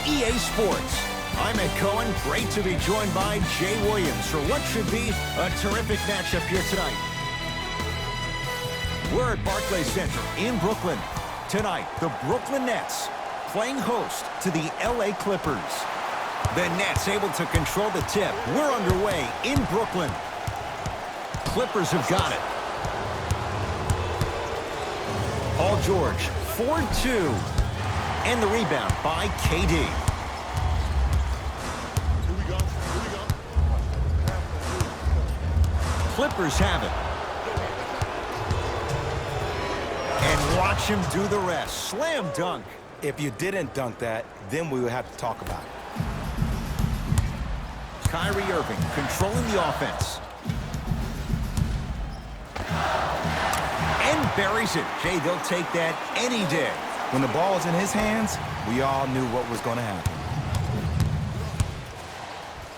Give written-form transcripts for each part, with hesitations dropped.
EA Sports. I'm Ed Cohen. Great to be joined by Jay Williams for what should be a terrific matchup here tonight. We're at Barclays Center in Brooklyn. Tonight, the Brooklyn Nets playing host to the LA Clippers. The Nets able to control the tip. We're underway in Brooklyn. Clippers have got it. Paul George, 4-2. And the rebound by KD. Clippers have it. And watch him do the rest. Slam dunk. If you didn't dunk that, then we would have to talk about it. Kyrie Irving controlling the offense. And buries it. Jay, they'll take that any day. When the ball was in his hands, we all knew what was going to happen.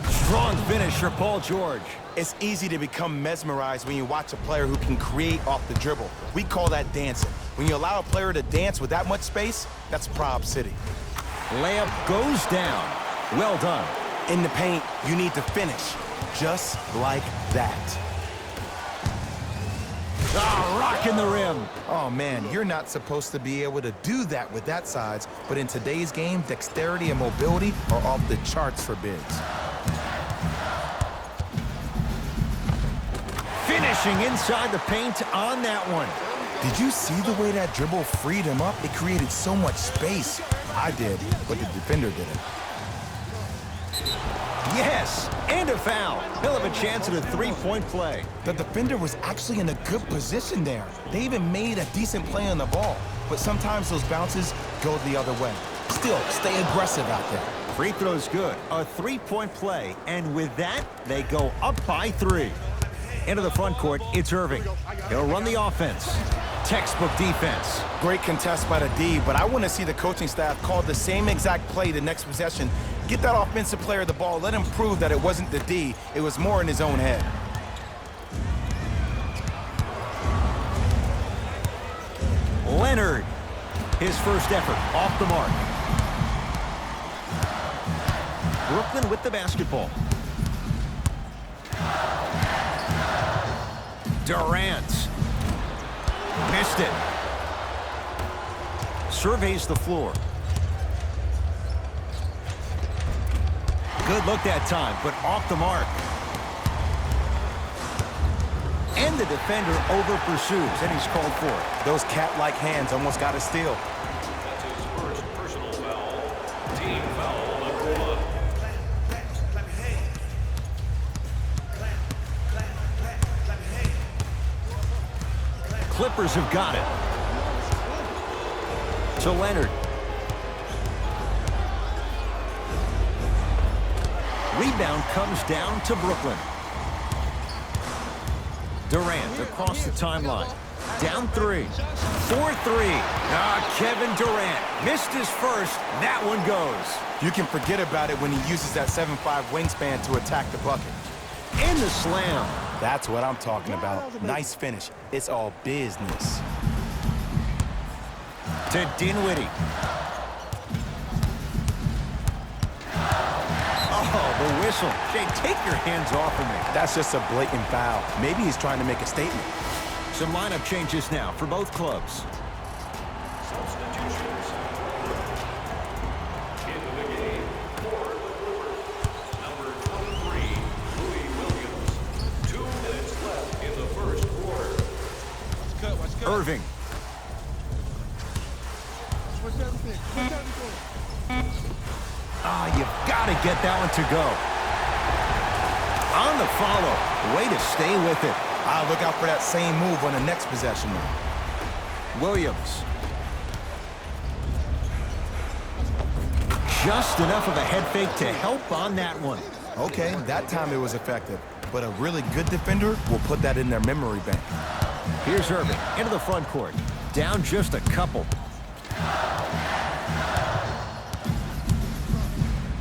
Strong finish for Paul George. It's easy to become mesmerized when you watch a player who can create off the dribble. We call that dancing. When you allow a player to dance with that much space, that's Prob City. Layup goes down. Well done. In the paint, you need to finish. Just like that. Ah, rocking the rim. Oh, man, you're not supposed to be able to do that with that size, but in today's game, dexterity and mobility are off the charts for bigs. Finishing inside the paint on that one. Did you see the way that dribble freed him up? It created so much space. I did, but the defender didn't. Yes, and a foul. He'll have a chance at a three-point play. The defender was actually in a good position there. They even made a decent play on the ball, but sometimes those bounces go the other way. Still, stay aggressive out there. Free throw's good. A three-point play, and with that, they go up by 3. Into the front court, it's Irving. He'll run the offense. Textbook defense. Great contest by the D, but I want to see the coaching staff call the same exact play the next possession. Get that offensive player the ball. Let him prove that it wasn't the D. It was more in his own head. Leonard. His first effort off the mark. Brooklyn with the basketball. Durant. Missed it. Surveys the floor. Good look that time, but off the mark. And the defender over pursues, and he's called for it. Those cat-like hands almost got a steal. That's his first personal foul. Team foul number 1. Clippers have got it. To Leonard. Rebound comes down to Brooklyn. Durant across the timeline. Down 3. 4-3. Kevin Durant missed his first. That one goes. You can forget about it when he uses that 7'5" wingspan to attack the bucket. And the slam. That's what I'm talking about. Nice finish. It's all business. To Dinwiddie. Oh, the whistle. Jay, take your hands off of me. That's just a blatant foul. Maybe he's trying to make a statement. Some lineup changes now for both clubs. Substitutions. Into the game for the Clippers. Number 23, Louis Williams. 2 minutes left in the first quarter. Irving. You've got to get that one to go. On the follow. Way to stay with it. Look out for that same move on the next possession. Williams. Just enough of a head fake to help on that one. Okay, that time it was effective. But a really good defender will put that in their memory bank. Here's Irving into the front court. Down just a couple.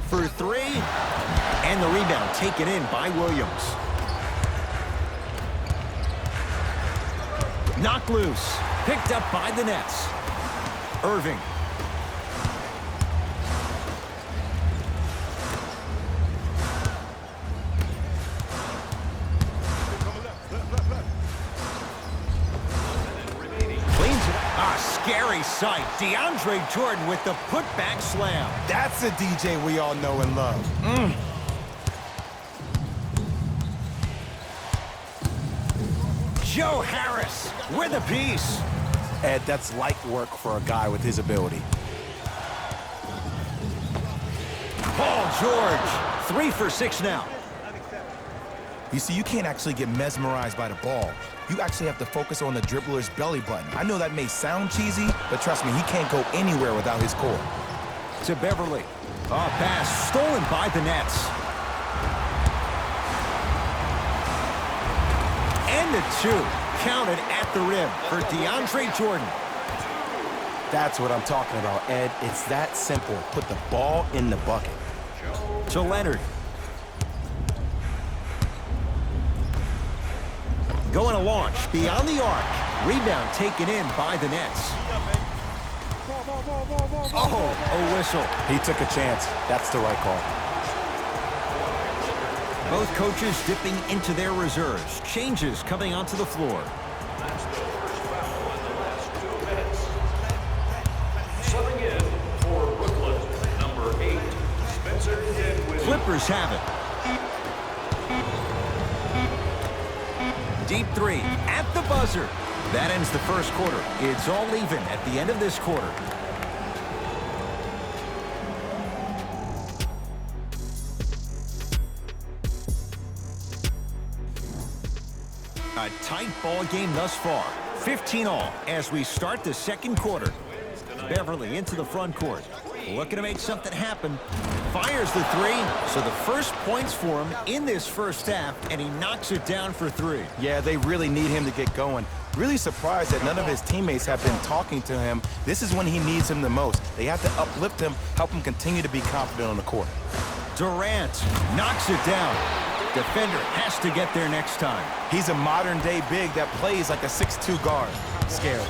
For 3. And the rebound taken in by Williams. Knocked loose. Picked up by the Nets. Irving. sight. DeAndre Jordan with the putback slam. That's a DJ we all know and love. Joe Harris with a piece. Ed, that's light work for a guy with his ability. Paul George, 3 for 6 now. You see, you can't actually get mesmerized by the ball. You actually have to focus on the dribbler's belly button. I know that may sound cheesy, but trust me, he can't go anywhere without his core. To Beverly. A pass stolen by the Nets. And the 2 counted at the rim for DeAndre Jordan. That's what I'm talking about, Ed. It's that simple. Put the ball in the bucket. To Leonard. Going to launch beyond the arc. Rebound taken in by the Nets. Oh, a whistle. He took a chance. That's the right call. Both coaches dipping into their reserves. Changes coming onto the floor. That's the first foul in the last 2 minutes. Subbing in for Brooklyn, number 8, Spencer Dinwiddie. Clippers have it. Deep 3 at the buzzer. That ends the first quarter. It's all even at the end of this quarter. A tight ball game thus far. 15 all as we start the second quarter. Beverly into the front court. Looking to make something happen. Fires the 3. So the first points for him in this first half, and he knocks it down for 3. Yeah, they really need him to get going. Really surprised that none of his teammates have been talking to him. This is when he needs him the most. They have to uplift him, help him continue to be confident on the court. Durant knocks it down. Defender has to get there next time. He's a modern-day big that plays like a 6'2 guard. Scary.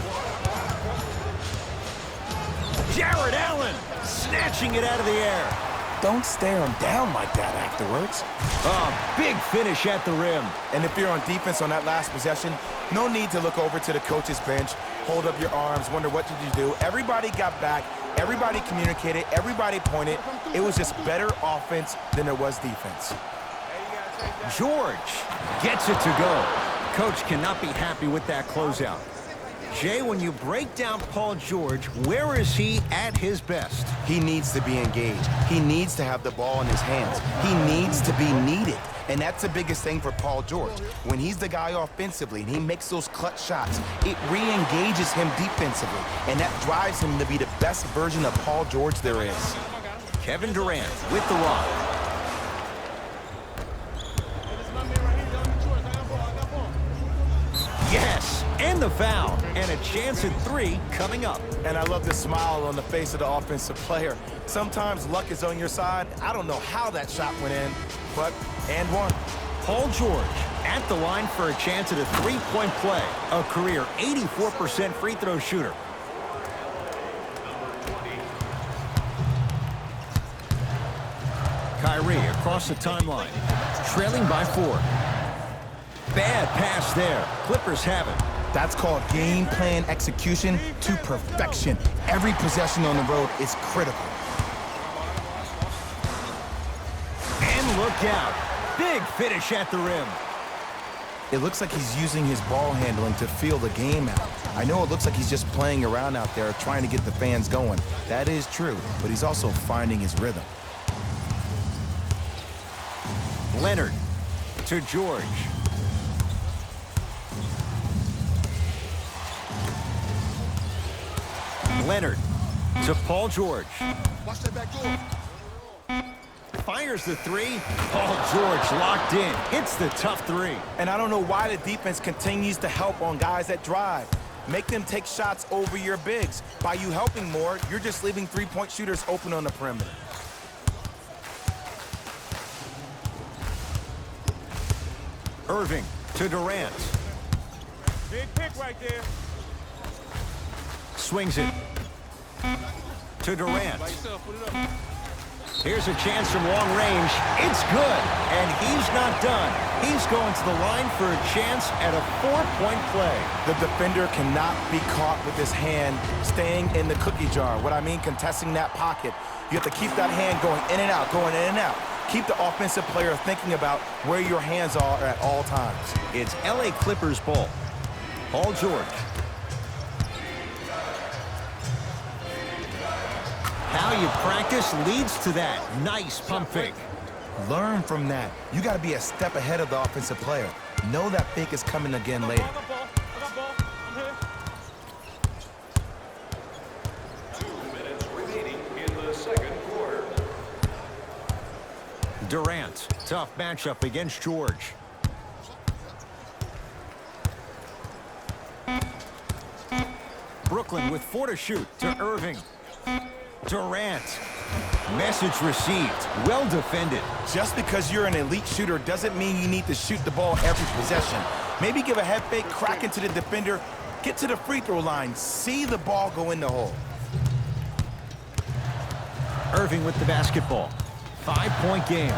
Jared Allen snatching it out of the air. Don't stare him down like that afterwards. A big finish at the rim. And if you're on defense on that last possession, no need to look over to the coach's bench, hold up your arms, wonder what did you do. Everybody got back, everybody communicated, everybody pointed. It was just better offense than it was defense. George gets it to go. Coach cannot be happy with that closeout. Jay, when you break down Paul George, where is he at his best? He needs to be engaged. He needs to have the ball in his hands. He needs to be needed. And that's the biggest thing for Paul George. When he's the guy offensively and he makes those clutch shots, it re-engages him defensively. And that drives him to be the best version of Paul George there is. Kevin Durant with the rock. Yes, and the foul, and a chance at 3 coming up. And I love the smile on the face of the offensive player. Sometimes luck is on your side. I don't know how that shot went in, but and one. Paul George at the line for a chance at a 3-point play. A career 84% free throw shooter. Kyrie across the timeline, trailing by 4. Bad pass there. Clippers have it. That's called game plan execution to perfection. Every possession on the road is critical. And look out. Big finish at the rim. It looks like he's using his ball handling to feel the game out. I know it looks like he's just playing around out there trying to get the fans going. That is true, but he's also finding his rhythm. Leonard to George. Leonard to Paul George. Watch that back door. Fires the 3. Paul George locked in. Hits the tough 3. And I don't know why the defense continues to help on guys that drive. Make them take shots over your bigs. By you helping more, you're just leaving three-point shooters open on the perimeter. Irving to Durant. Big pick right there. Swings it to Durant. By yourself, put it up. Here's a chance from long range. It's good, and he's not done. He's going to the line for a chance at a 4-point play. The defender cannot be caught with his hand staying in the cookie jar. What I mean, contesting that pocket. You have to keep that hand going in and out, going in and out. Keep the offensive player thinking about where your hands are at all times. It's LA Clippers ball. Paul George. How you practice leads to that. Nice pump fake. Learn from that. You got to be a step ahead of the offensive player. Know that fake is coming again later. 2 minutes remaining in the second quarter. Durant, tough matchup against George. Brooklyn with 4 to shoot to Irving. Durant. Message received. Well defended. Just because you're an elite shooter doesn't mean you need to shoot the ball every possession. Maybe give a head fake, crack into the defender, get to the free throw line, see the ball go in the hole. Irving with the basketball. 5-point game.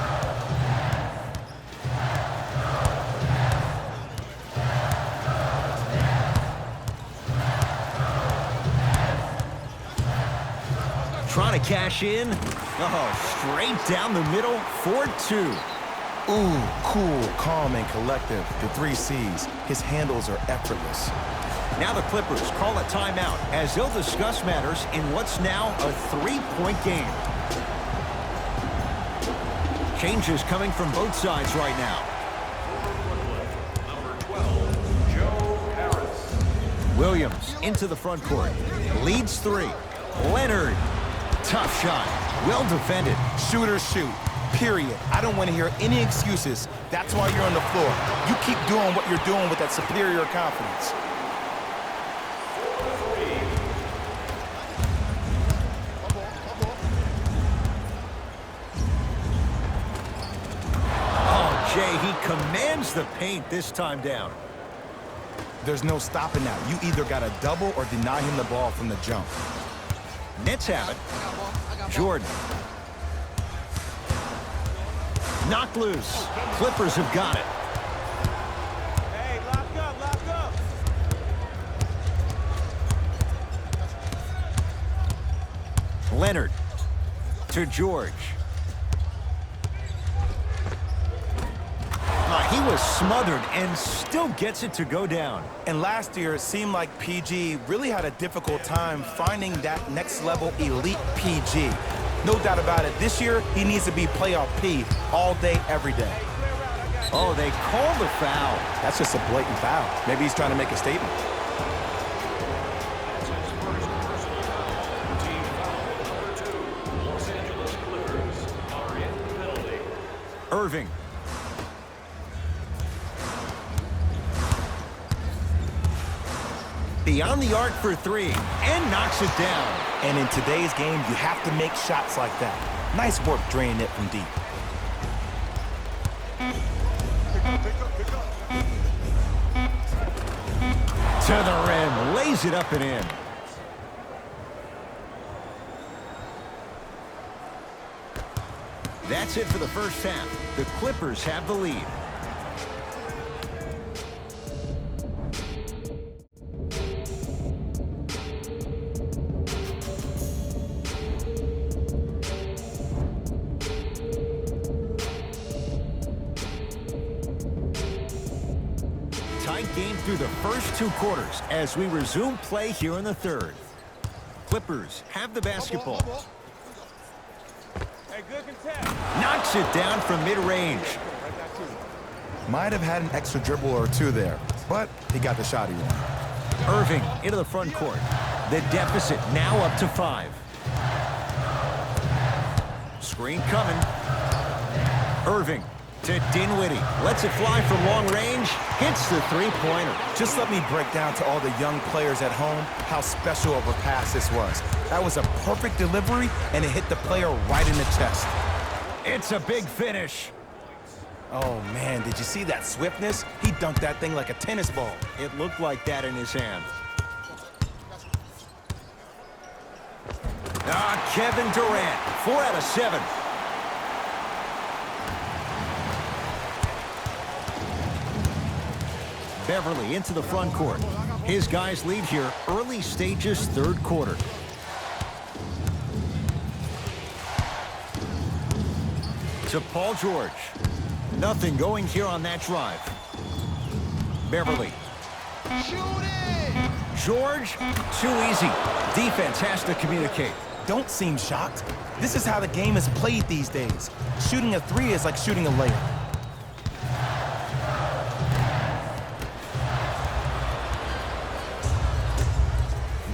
Trying to cash in. Oh, straight down the middle for 2. Ooh, cool, calm, and collective. The 3 C's. His handles are effortless. Now the Clippers call a timeout as they'll discuss matters in what's now a 3-point game. Changes coming from both sides right now. Number 12, Joe Harris. Williams into the front court. Leads 3. Leonard. Tough shot. Well defended. Shooters shoot, period. I don't want to hear any excuses. That's why you're on the floor. You keep doing what you're doing with that superior confidence. Oh, Jay, he commands the paint this time down. There's no stopping that. You either got to double or deny him the ball from the jump. Nets have it. Jordan. Knocked loose. Clippers have got it. Hey, lock up, lock up. Leonard to George. He was smothered and still gets it to go down. And last year, it seemed like PG really had a difficult time finding that next level elite PG. No doubt about it. This year, he needs to be playoff P all day, every day. Oh, they called the foul. That's just a blatant foul. Maybe he's trying to make a statement. That's his first personal foul. Team foul number 2. Los Angeles Clippers are in the penalty. Irving. Beyond the arc for 3 and knocks it down. And in today's game, you have to make shots like that. Nice work draining it from deep. To the rim, lays it up and in. That's it for the first half. The Clippers have the lead. Tight game through the first 2 quarters as we resume play here in the third. Clippers have the basketball. Hey, good contest. Knocks it down from mid-range. Might have had an extra dribble or 2 there, but he got the shot he wanted. Irving into the front court. The deficit now up to 5. Screen coming. Irving to Dinwiddie. Lets it fly from long range. Hits the 3-pointer. Just let me break down to all the young players at home how special of a pass this was. That was a perfect delivery, and it hit the player right in the chest. It's a big finish. Oh, man, did you see that swiftness? He dunked that thing like a tennis ball. It looked like that in his hand. Kevin Durant, 4 out of 7. Beverly into the front court. His guys lead here early stages, third quarter. To Paul George. Nothing going here on that drive. Beverly. George, too easy. Defense has to communicate. Don't seem shocked. This is how the game is played these days. Shooting a three is like shooting a layup.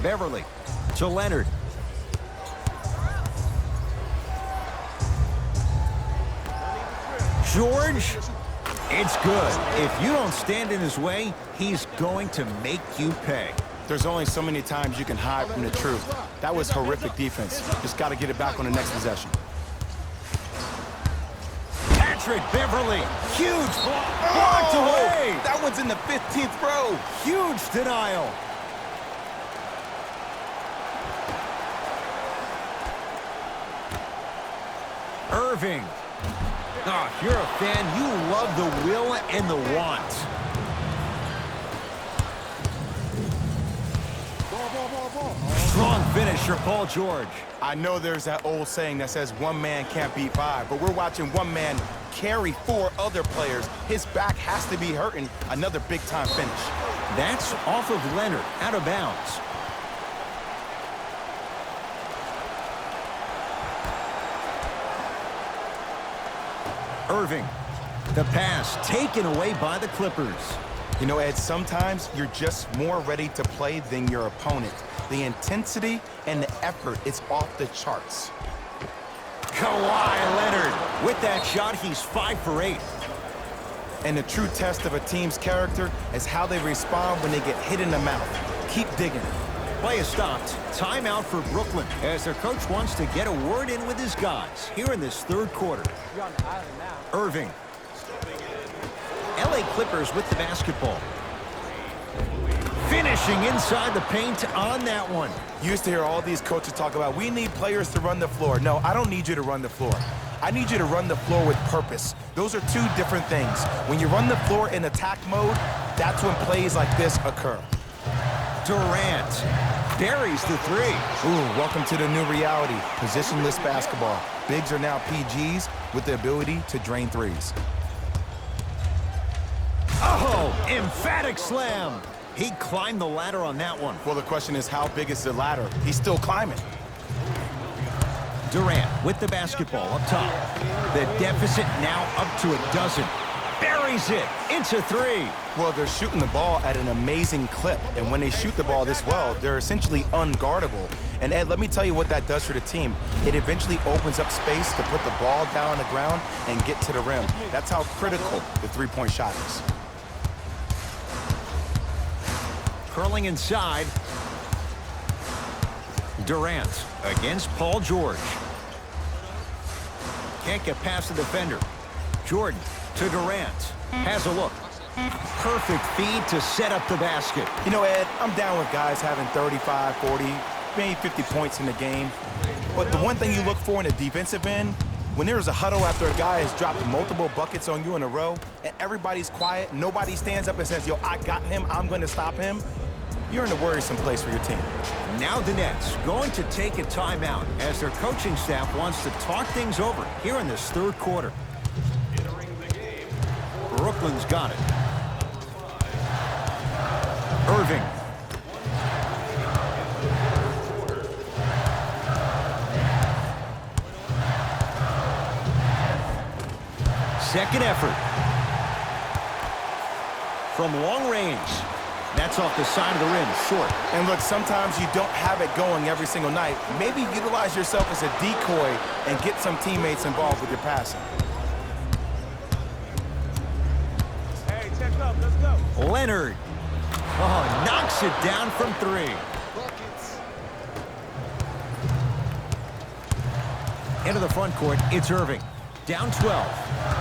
Beverly to Leonard. George, it's good. If you don't stand in his way, he's going to make you pay. There's only so many times you can hide from the truth. That was horrific defense. Just got to get it back on the next possession. Patrick Beverly, huge block, blocked away. That one's in the 15th row. Huge denial. Irving. Oh, if you're a fan, you love the will and the want. Strong finish for Paul George. I know there's that old saying that says one man can't beat five, but we're watching one man carry four other players. His back has to be hurting. Another big-time finish. That's off of Leonard, out of bounds. Irving. The pass taken away by the Clippers. You know, Ed, sometimes you're just more ready to play than your opponent. The intensity and the effort is off the charts. Kawhi Leonard. With that shot, he's 5 for 8. And the true test of a team's character is how they respond when they get hit in the mouth. Keep digging. Play is stopped. Timeout for Brooklyn as their coach wants to get a word in with his guys here in this third quarter. Irving. LA Clippers with the basketball. Finishing inside the paint on that one. You used to hear all these coaches talk about, we need players to run the floor. No, I don't need you to run the floor. I need you to run the floor with purpose. Those are two different things. When you run the floor in attack mode, that's when plays like this occur. Durant buries the three. Ooh, welcome to the new reality. Positionless basketball. Bigs are now PGs with the ability to drain threes. Oh, emphatic slam. He climbed the ladder on that one. Well, the question is, how big is the ladder? He's still climbing. Durant with the basketball up top. The deficit now up to a dozen. Buries it into three. Well, they're shooting the ball at an amazing clip. And when they shoot the ball this well, they're essentially unguardable. And Ed, let me tell you what that does for the team. It eventually opens up space to put the ball down on the ground and get to the rim. That's how critical the three-point shot is. Curling inside. Durant against Paul George. Can't get past the defender. Jordan to Durant. Has a look. Perfect feed to set up the basket. You know, Ed, I'm down with guys having 35, 40, maybe 50 points in the game. But the one thing you look for in the defensive end, when there's a huddle after a guy has dropped multiple buckets on you in a row, and everybody's quiet, nobody stands up and says, yo, I got him, I'm going to stop him, you're in a worrisome place for your team. Now the Nets going to take a timeout as their coaching staff wants to talk things over here in this third quarter. Brooklyn's got it. Irving. Second effort. From long range. That's off the side of the rim, short. And look, sometimes you don't have it going every single night. Maybe utilize yourself as a decoy and get some teammates involved with your passing. Hey, check up, let's go. Leonard. Oh, knocks it down from three. Into the front court, it's Irving. Down 12.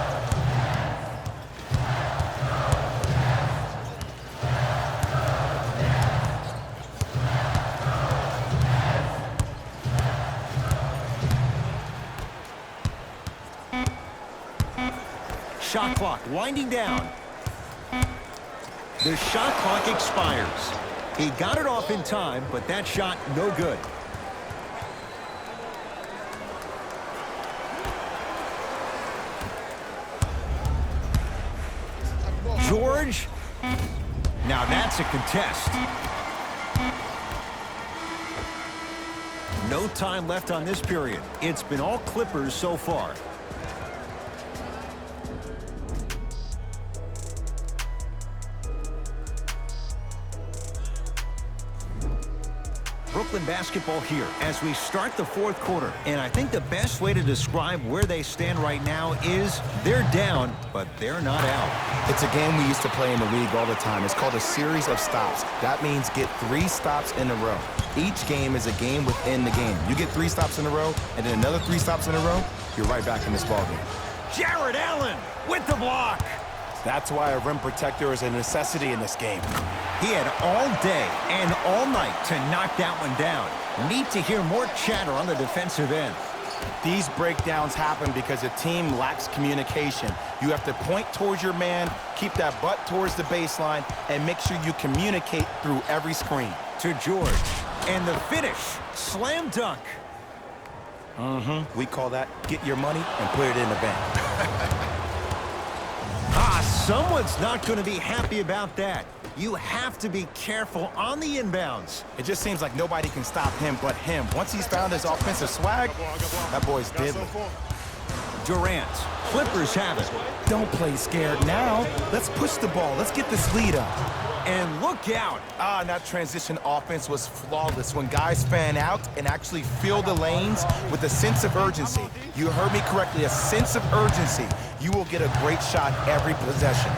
Shot clock winding down. The shot clock expires. He got it off in time, but that shot no good. George. Now that's a contest. No time left on this period. It's been all Clippers so far. Brooklyn basketball here as we start the fourth quarter. And I think the best way to describe where they stand right now is they're down, but they're not out. It's a game we used to play in the league all the time. It's called a series of stops. That means get 3 stops in a row. Each game is a game within the game. You get 3 stops in a row, and then another 3 stops in a row, you're right back in this ballgame. Jared Allen with the block. That's why a rim protector is a necessity in this game. He had all day and all night to knock that one down. Need to hear more chatter on the defensive end. These breakdowns happen because a team lacks communication. You have to point towards your man, keep that butt towards the baseline, and make sure you communicate through every screen. To George. And the finish. Slam dunk. We call that get your money and put it in the bank. Someone's not going to be happy about that. You have to be careful on the inbounds. It just seems like nobody can stop him but him. Once he's found his offensive swag, that boy's deadly. Durant. Clippers have it. Don't play scared now. Let's push the ball. Let's get this lead up. And look out. That transition offense was flawless when guys fan out and actually fill the lanes with a sense of urgency. You heard me correctly, a sense of urgency. You will get a great shot every possession.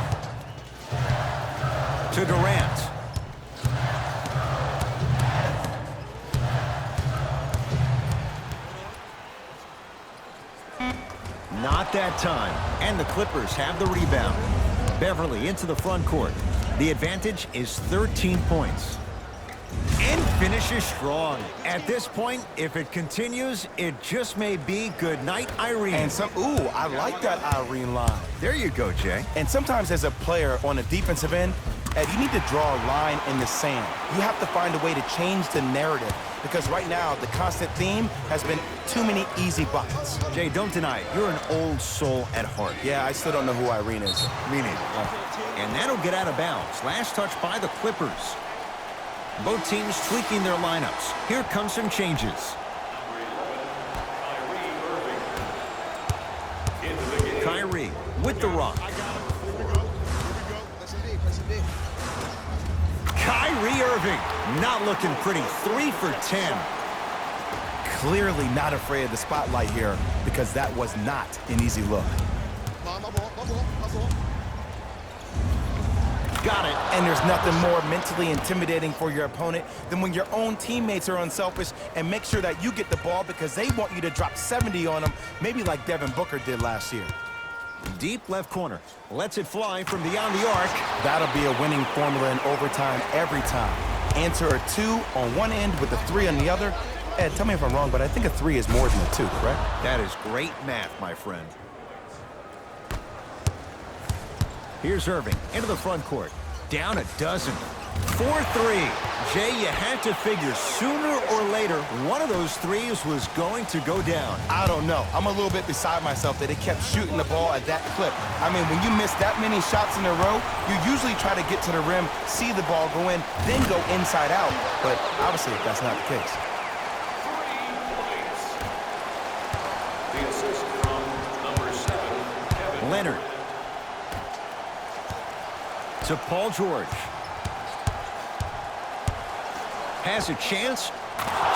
To Durant. Not that time. And the Clippers have the rebound. Beverly into the front court. The advantage is 13 points. And finishes strong. At this point, if it continues, it just may be good night, Irene. And I like that Irene line. There you go, Jay. And sometimes as a player on the defensive end, Ed, you need to draw a line in the sand. You have to find a way to change the narrative because right now the constant theme has been too many easy buckets. Jay, don't deny it. You're an old soul at heart. Yeah, I still don't know who Irene is. Me neither. And that'll get out of bounds. Last touch by the Clippers. Both teams tweaking their lineups. Here come some changes. Kyrie with the rock. Kyrie Irving not looking pretty. 3 for 10. Clearly not afraid of the spotlight here because that was not an easy look. Got it. And there's nothing more mentally intimidating for your opponent than when your own teammates are unselfish and make sure that you get the ball because they want you to drop 70 on them, maybe like Devin Booker did last year. Deep left corner. Lets it fly from beyond the arc. That'll be a winning formula in overtime every time. Answer a 2 on one end with a 3 on the other. Ed, tell me if I'm wrong, but I think a 3 is more than a 2, correct? That is great math, my friend. Here's Irving into the front court. Down a dozen. 4-3. Jay, you had to figure sooner or later one of those threes was going to go down. I don't know. I'm a little bit beside myself that they kept shooting the ball at that clip. I mean, when you miss that many shots in a row, you usually try to get to the rim, see the ball go in, then go inside out. But obviously, that's not the case. The assist from number 7, Kevin Leonard. To Paul George. Has a chance.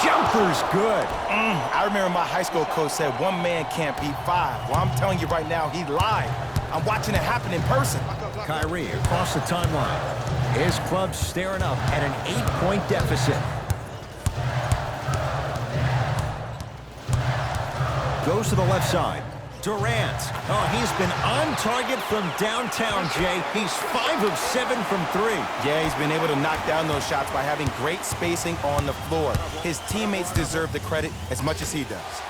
Jumper's good. I remember my high school coach said one man can't beat 5. Well, I'm telling you right now, he lied. I'm watching it happen in person. Kyrie across the timeline. His club staring up at an 8-point deficit. Goes to the left side. Durant. Oh, he's been on target from downtown, Jay. He's 5 of 7 from 3. Yeah, he's been able to knock down those shots by having great spacing on the floor. His teammates deserve the credit as much as he does.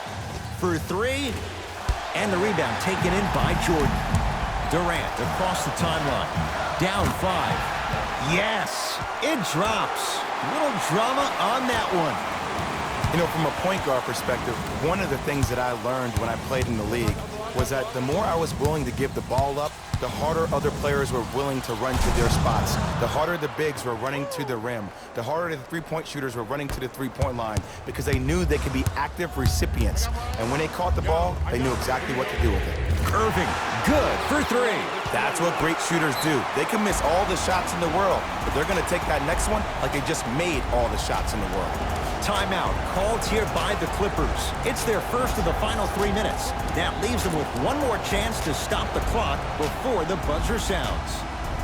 For 3, and the rebound taken in by Jordan. Durant across the timeline. Down 5. Yes, it drops. Little drama on that one. You know, from a point guard perspective, one of the things that I learned when I played in the league was that the more I was willing to give the ball up, the harder other players were willing to run to their spots. The harder the bigs were running to the rim. The harder the three-point shooters were running to the three-point line because they knew they could be active recipients. And when they caught the ball, they knew exactly what to do with it. Irving, good for three. That's what great shooters do. They can miss all the shots in the world, but they're going to take that next one like they just made all the shots in the world. Timeout called here by the Clippers. It's their first of the final 3 minutes. That leaves them with one more chance to stop the clock before the buzzer sounds.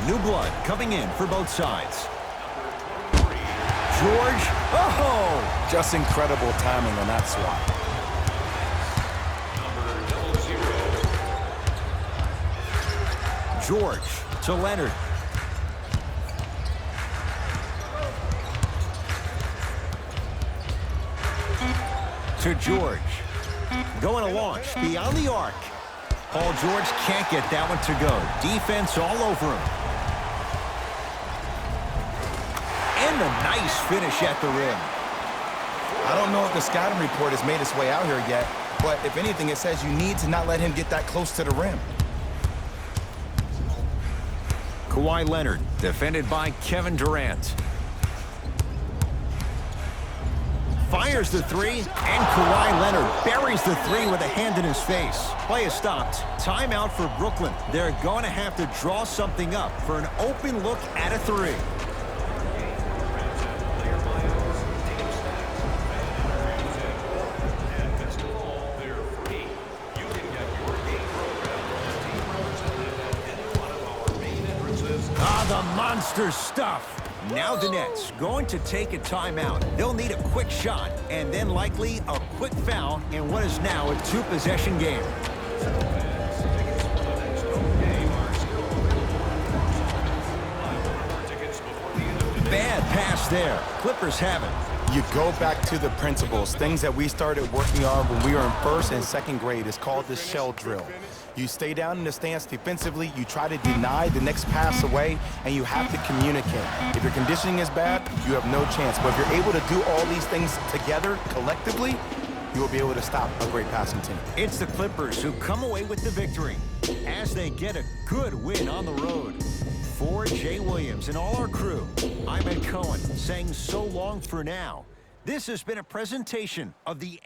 New blood coming in for both sides. George, oh! Just incredible timing on that swat. George to Leonard. To George. Going to launch beyond the arc. Paul George can't get that one to go. Defense all over him. And a nice finish at the rim. I don't know if the scouting report has made its way out here yet, but if anything, it says you need to not let him get that close to the rim. Kawhi Leonard, defended by Kevin Durant. Fires the three, and Kawhi Leonard buries the three with a hand in his face. Play is stopped. Timeout for Brooklyn. They're going to have to draw something up for an open look at a three. The monster stuff. Now the Nets going to take a timeout. They'll need a quick shot and then likely a quick foul in what is now a two-possession game. Bad pass there. Clippers have it. You go back to the principles, things that we started working on when we were in first and second grade. It's called the shell drill. You stay down in the stance defensively, you try to deny the next pass away, and you have to communicate. If your conditioning is bad, you have no chance. But if you're able to do all these things together, collectively, you will be able to stop a great passing team. It's the Clippers who come away with the victory as they get a good win on the road. For Jay Williams and all our crew, I'm Ed Cohen saying so long for now. This has been a presentation of the